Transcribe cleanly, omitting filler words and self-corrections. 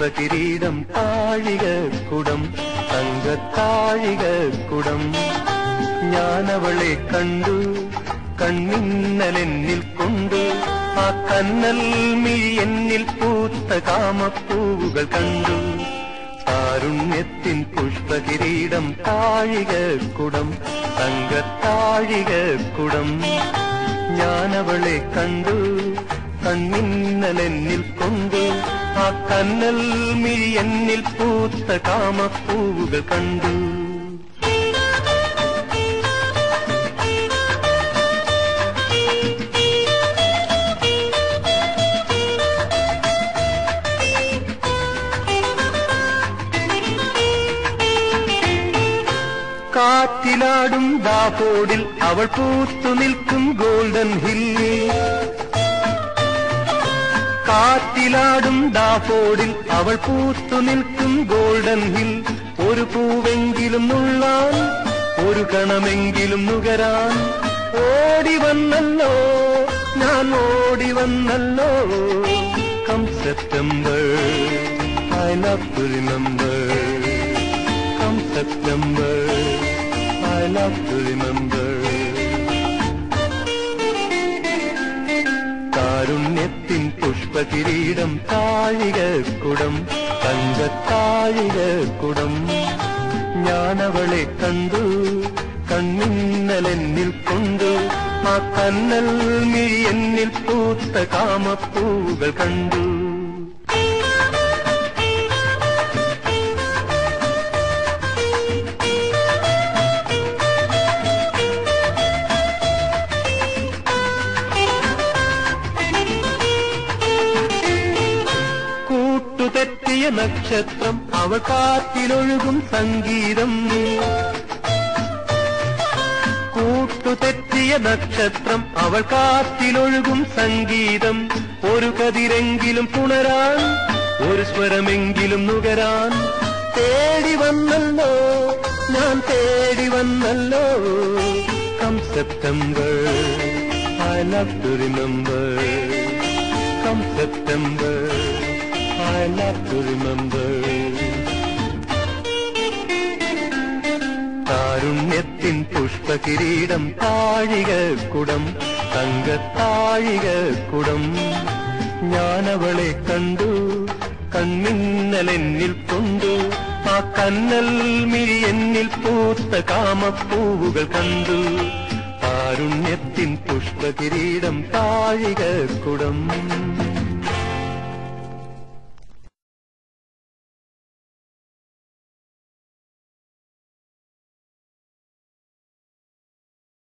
പുഷ്പകിരീടം താഴികക്കുടം തങ്കത്താഴികക്കുടം ഞാനവളെ കണ്ടു കണ്ണിന്നലെന്നിൽ കൊണ്ടു ആ കന്നൽ മിഴി എന്നിൽ പൂത്ത കാമപ്പൂവുകൾ കണ്ടു കാരുണ്യത്തിൻ പുഷ്പകിരീടം താഴികക്കുടം തങ്കത്താഴികക്കുടം ഞാനവളെ കണ്ടു കണ്ണിന്നലെന്നിൽ കൊണ്ടു ആ കന്നൽ മിഴി എന്നിൽ പൂത്ത കാമപ്പൂവുകൾ കണ്ടു കാറ്റിലാടും ദാഫോഡിൽ അവൾ പൂത്തു നിൽക്കും ഗോൾഡൻ ഹില്ലിൽ കാറ്റിലാടും ദാഫോഡിൽ അവൾ പൂത്തു നിൽക്കും ഗോൾഡൻ ഹിൽ ഒരു പൂവെങ്കിലും നുള്ളാൻ ഒരു കണമെങ്കിലും നുകരാൻ ഓടി വന്നല്ലോ ഞാൻ ഓടി വന്നല്ലോ come September I love to remember September, I love to remember. കാരുണ്യത്തിൻ പുഷ്പകിരീടം താഴികക്കുടം തങ്കത്താഴികക്കുടം ഞാനവളെ കണ്ടു കണ്ണിന്നലെന്നിൽ കൊണ്ടു ആ കന്നൽ മിഴി എന്നിൽ പൂത്ത കാമപ്പൂവുകൾ കണ്ടു തെറ്റിയ നക്ഷത്രം അവൾ കാറ്റിലൊഴുകും സംഗീതം കൂട്ടുതെറ്റിയ നക്ഷത്രം അവൾ കാറ്റിലൊഴുകും സംഗീതം ഒരു കതിരെങ്കിലും പുണരാൻ ഒരു സ്വരമെങ്കിലും നുകരാൻ തേടി വന്നല്ലോ ഞാൻ തേടി വന്നല്ലോ come September I love to remember come September I love to remember. കാരുണ്യത്തിൻ പുഷ്പകിരീടം താഴികക്കുടം തങ്കത്താഴികക്കുടം ഞാനവളെ കണ്ടു കണ്ണിന്നലെന്നിൽ കൊണ്ടു ആ കന്നൽ മിഴി എന്നിൽ പൂത്ത കാമപ്പൂവുകൾ കണ്ടു കാരുണ്യത്തിൻ പുഷ്പകിരീടം താഴികക്കുടം